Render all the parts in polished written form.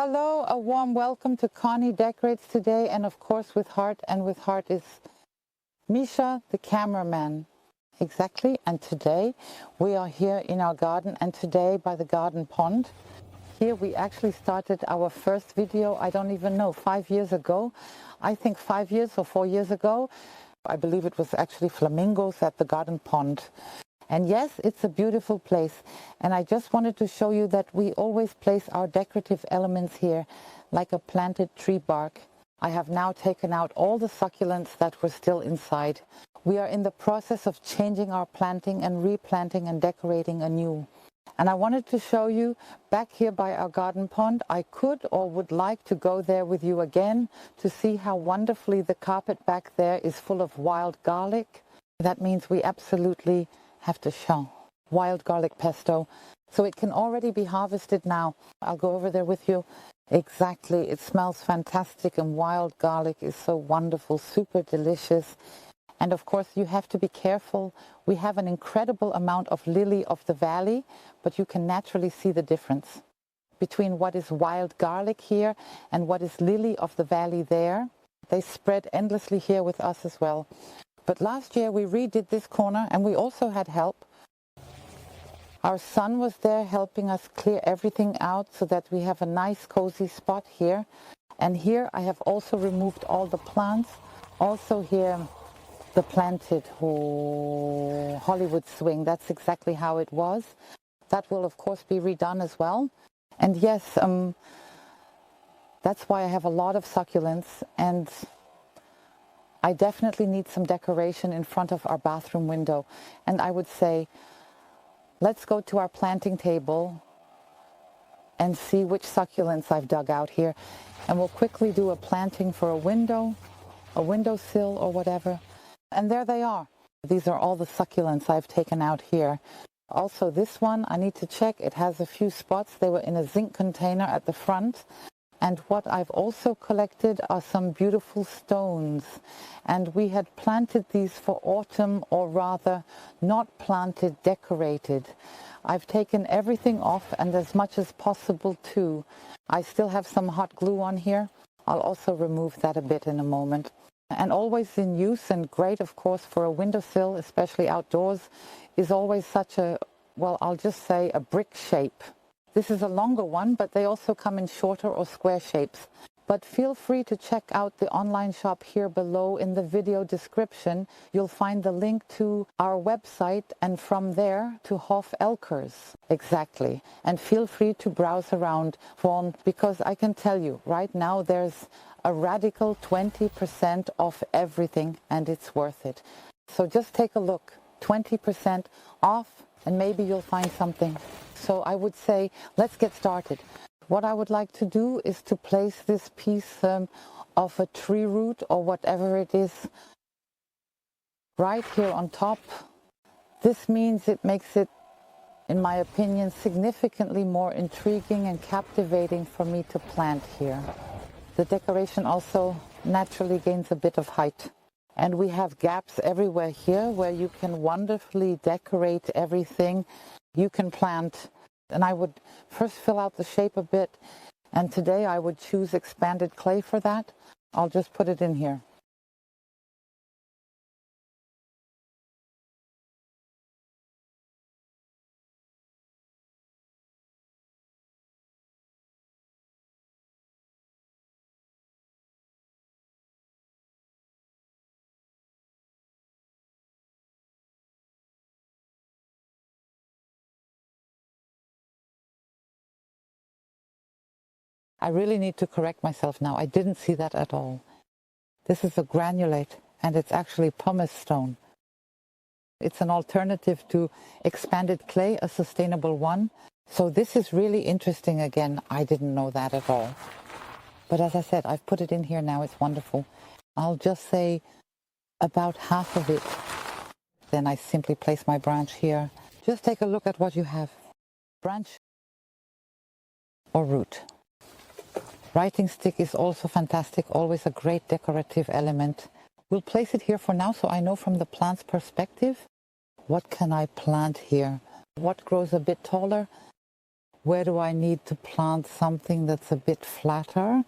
Hello, a warm welcome to Conny Decorates today, and of course with heart, and with heart is Micha, the cameraman. Exactly, and today we are here in our garden, and today by the garden pond. Here we actually started our first video, I don't even know, 5 years ago. I think 5 years or 4 years ago. I believe it was actually flamingos at the garden pond. And yes, it's a beautiful place, and I just wanted to show you that we always place our decorative elements here, like a planted tree bark. I have now taken out all the succulents that were still inside. We are in the process of changing our planting and replanting and decorating anew. And I wanted to show you back here by our garden pond. I could or would like to go there with you again to see how wonderfully the carpet back there is full of wild garlic. That means we absolutely have to show wild garlic pesto, so it can already be harvested now. I'll go over there with you. Exactly, it smells fantastic, and wild garlic is so wonderful, super delicious. And of course you have to be careful. We have an incredible amount of lily of the valley, but you can naturally see the difference between what is wild garlic here and what is lily of the valley there. They spread endlessly here with us as well. But last year we redid this corner, and we also had help. Our son was there helping us clear everything out so that we have a nice cozy spot here. And here I have also removed all the plants. Also here the planted Hollywood swing. That's exactly how it was. That will of course be redone as well. And yes, that's why I have a lot of succulents, and I definitely need some decoration in front of our bathroom window. And I would say, let's go to our planting table and see which succulents I've dug out here. And we'll quickly do a planting for a windowsill or whatever. And there they are. These are all the succulents I've taken out here. Also this one, I need to check. It has a few spots. They were in a zinc container at the front. And what I've also collected are some beautiful stones. And we had planted these for autumn, or rather not planted, decorated. I've taken everything off, and as much as possible too. I still have some hot glue on here. I'll also remove that a bit in a moment. And always in use, and great of course for a windowsill, especially outdoors, is always such a, well, I'll just say a brick shape. This is a longer one, but they also come in shorter or square shapes. But feel free to check out the online shop here below in the video description. You'll find the link to our website, and from there to Hof Elkers. Exactly. And feel free to browse around for, because I can tell you right now there's a radical 20% off everything, and it's worth it. So just take a look. 20% off, and maybe you'll find something. So I would say, let's get started. What I would like to do is to place this piece of a tree root or whatever it is right here on top. This means it makes it, in my opinion, significantly more intriguing and captivating for me to plant here. The decoration also naturally gains a bit of height. And we have gaps everywhere here where you can wonderfully decorate everything. You can plant, and I would first fill out the shape a bit, and today I would choose expanded clay for that. I'll just put it in here. I really need to correct myself now. I didn't see that at all. This is a granulate, and it's actually pumice stone. It's an alternative to expanded clay, a sustainable one. So this is really interesting again. I didn't know that at all. But as I said, I've put it in here now. It's wonderful. I'll just say about half of it. Then I simply place my branch here. Just take a look at what you have. Branch or root. Writing stick is also fantastic, always a great decorative element. We'll place it here for now, so I know from the plant's perspective, what can I plant here? What grows a bit taller? where do I need to plant something that's a bit flatter.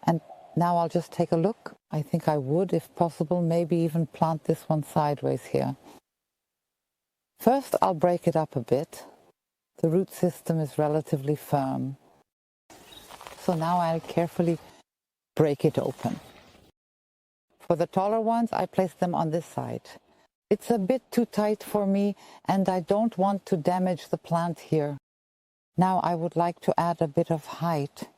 And now I'll just take a look. I think I would, if possible, maybe even plant this one sideways here. First, I'll break it up a bit. The root system is relatively firm. So now I'll carefully break it open. For the taller ones, I place them on this side. It's a bit too tight for me, and I don't want to damage the plant here. Now I would like to add a bit of height.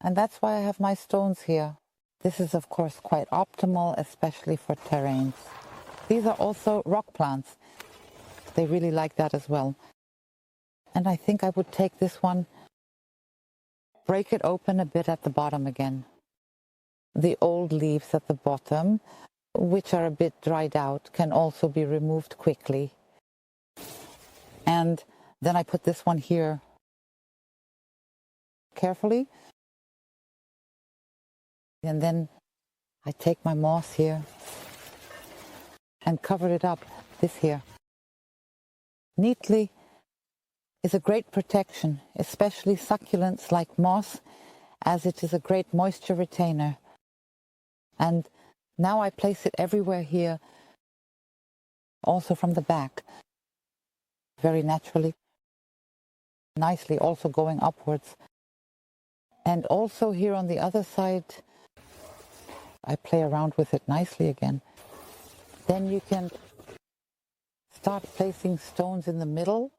And that's why I have my stones here. This is of course quite optimal, especially for terrains. These are also rock plants. They really like that as well. And I think I would take this one, break it open a bit at the bottom again. The old leaves at the bottom, which are a bit dried out, can also be removed quickly. And then I put this one here carefully. And then I take my moss here and cover it up, this here. Neatly is a great protection, especially succulents like moss, as it is a great moisture retainer. And now I place it everywhere here, also from the back, very naturally, nicely also going upwards. And also here on the other side, I play around with it nicely again. Then you can start placing stones in the middle.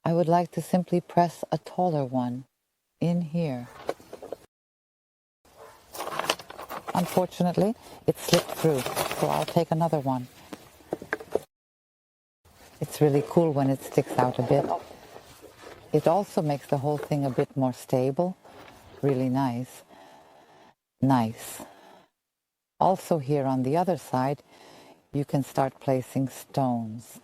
I would like to simply press a taller one in here. Unfortunately, it slipped through, so I'll take another one. It's really cool when it sticks out a bit. It also makes the whole thing a bit more stable. Really nice. Nice. Also here on the other side, you can start placing stones.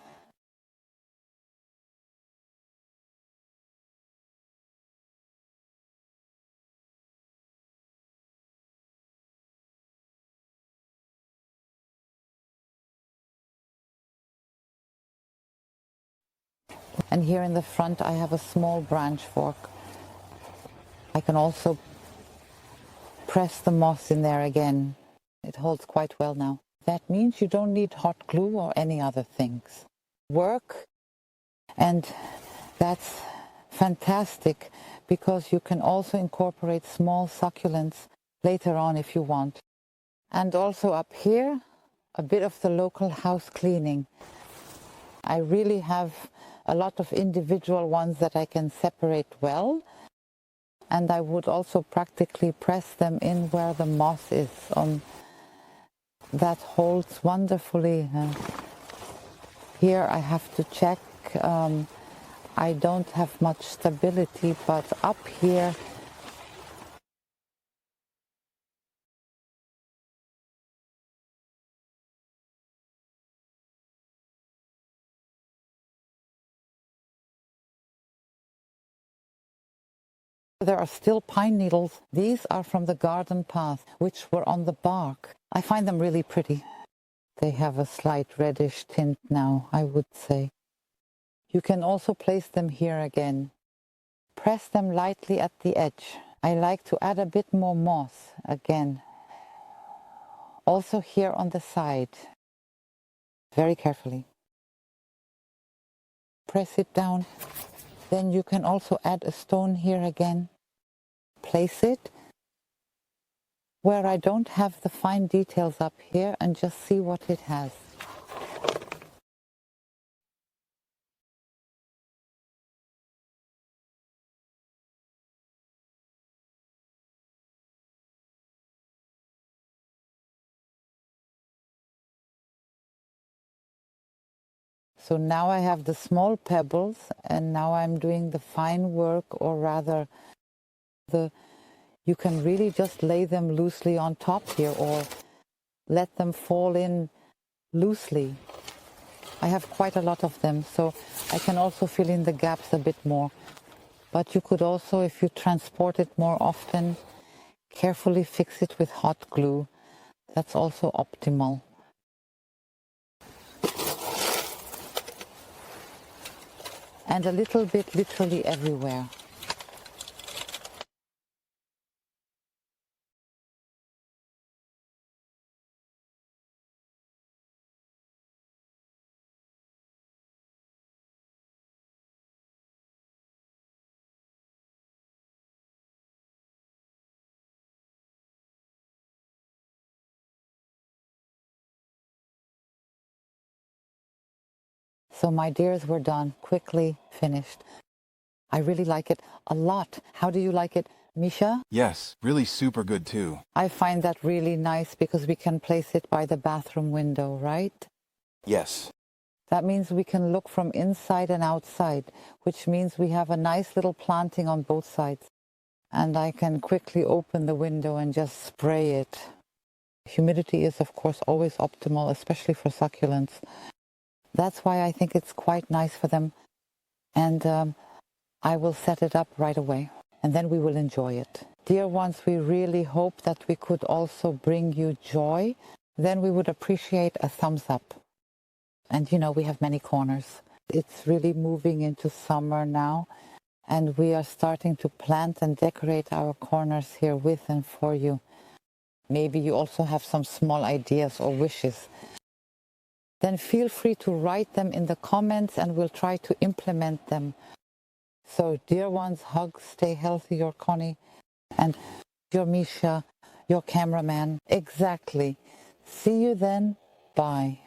And here in the front I have a small branch fork. I can also press the moss in there again. It holds quite well now. That means you don't need hot glue or any other things. Work, and that's fantastic because you can also incorporate small succulents later on if you want. And also up here, a bit of the local house cleaning. I really have a lot of individual ones that I can separate well, and I would also practically press them in where the moss is. That holds wonderfully. Here I have to check. I don't have much stability, but up here there are still pine needles. These are from the garden path, which were on the bark. I find them really pretty. They have a slight reddish tint now, I would say. You can also place them here again. Press them lightly at the edge. I like to add a bit more moss again. Also here on the side. Very carefully. Press it down. Then you can also add a stone here again. Place it where I don't have the fine details up here and just see what it has. So now I have the small pebbles, and now I'm doing the fine work, or rather you can really just lay them loosely on top here or let them fall in loosely. I have quite a lot of them, so I can also fill in the gaps a bit more. But you could also, if you transport it more often, carefully fix it with hot glue. That's also optimal. and a little bit literally everywhere. So my dears, we're done. Quickly finished. I really like it a lot. How do you like it, Micha? Yes, really super good too. I find that really nice because we can place it by the bathroom window, right? Yes. That means we can look from inside and outside, which means we have a nice little planting on both sides. And I can quickly open the window and just spray it. Humidity is, of course, always optimal, especially for succulents. That's why I think it's quite nice for them. And I will set it up right away, and then we will enjoy it. Dear ones, we really hope that we could also bring you joy. Then we would appreciate a thumbs up. And you know, we have many corners. It's really moving into summer now, and we are starting to plant and decorate our corners here with and for you. Maybe you also have some small ideas or wishes. Then feel free to write them in the comments and we'll try to implement them. So dear ones, hug, stay healthy, your Conny, and your Micha, your cameraman. Exactly. See you then. Bye.